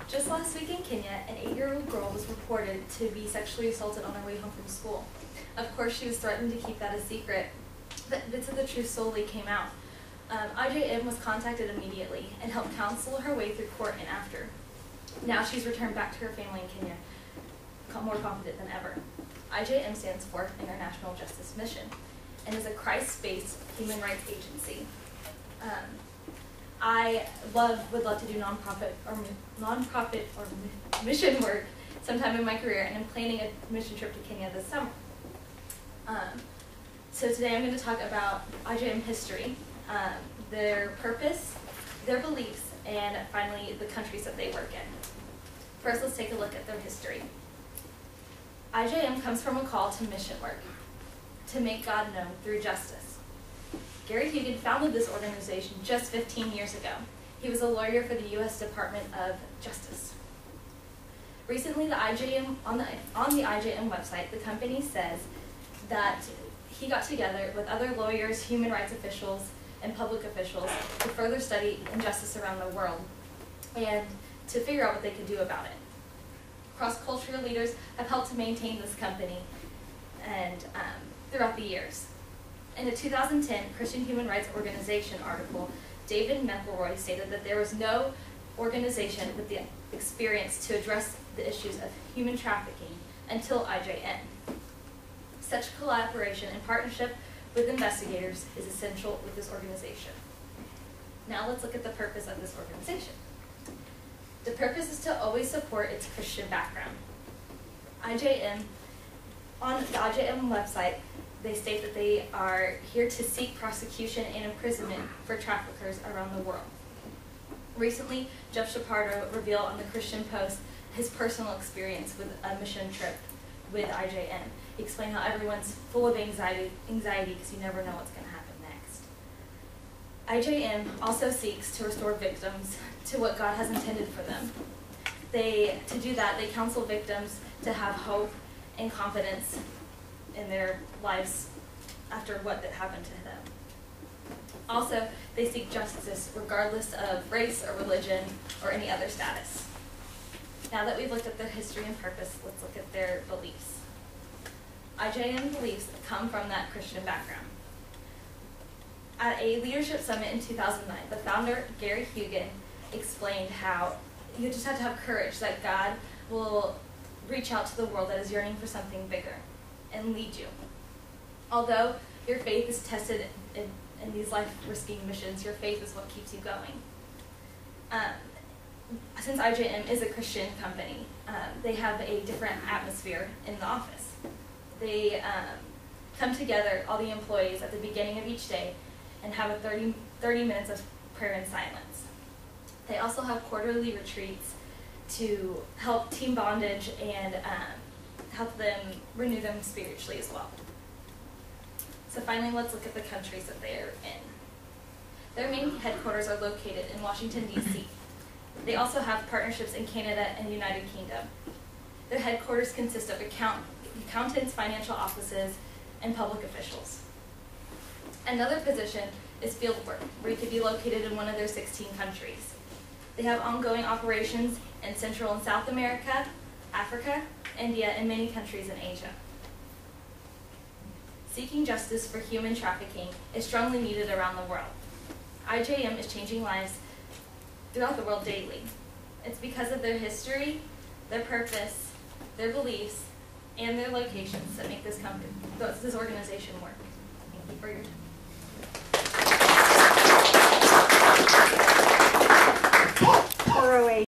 Just last week in Kenya, an 8-year-old girl was reported to be sexually assaulted on her way home from school. Of course, she was threatened to keep that a secret, but bits of the truth slowly came out. IJM was contacted immediately and helped counsel her way through court and after. Now she's returned back to her family in Kenya, more confident than ever. IJM stands for International Justice Mission and is a Christ-based human rights agency. I would love to do nonprofit or mission work sometime in my career, and I'm planning a mission trip to Kenya this summer. So today I'm going to talk about IJM history, their purpose, their beliefs, and finally the countries that they work in. First, let's take a look at their history. IJM comes from a call to mission work, to make God known through justice. Gary Hugan founded this organization just 15 years ago. He was a lawyer for the U.S. Department of Justice. Recently, on the IJM website, the company says that he got together with other lawyers, human rights officials, and public officials to further study injustice around the world and to figure out what they could do about it. Cross-cultural leaders have helped to maintain this company and throughout the years. In a 2010 Christian Human Rights Organization article, David McElroy stated that there was no organization with the experience to address the issues of human trafficking until IJM. Such collaboration and partnership with investigators is essential with this organization. Now let's look at the purpose of this organization. The purpose is to always support its Christian background. On the IJM website, they state that they are here to seek prosecution and imprisonment for traffickers around the world. Recently, Jeff Shapardo revealed on the Christian Post his personal experience with a mission trip with IJM. He explained how everyone's full of anxiety because you never know what's going to happen next. IJM also seeks to restore victims to what God has intended for them. To do that, they counsel victims to have hope and confidence in their lives after what happened to them. Also, they seek justice regardless of race or religion or any other status. Now that we've looked at their history and purpose, let's look at their beliefs. IJM beliefs come from that Christian background. At a leadership summit in 2009, the founder, Gary Hugan, explained how you just have to have courage, that God will reach out to the world that is yearning for something bigger and lead you. Although your faith is tested in these life-risking missions, your faith is what keeps you going. Since IJM is a Christian company, they have a different atmosphere in the office. They come together, all the employees, at the beginning of each day and have a 30 minutes of prayer in silence. They also have quarterly retreats to help team bondage and help them renew them spiritually as well. So finally, let's look at the countries that they are in. Their main headquarters are located in Washington, D.C. They also have partnerships in Canada and the United Kingdom. Their headquarters consist of accountants, financial offices, and public officials. Another position is field work, where you could be located in one of their 16 countries. They have ongoing operations in Central and South America, Africa, India, and many countries in Asia. Seeking justice for human trafficking is strongly needed around the world. IJM is changing lives throughout the world daily. It's because of their history, their purpose, their beliefs, and their locations that make this organization work. Thank you for your time.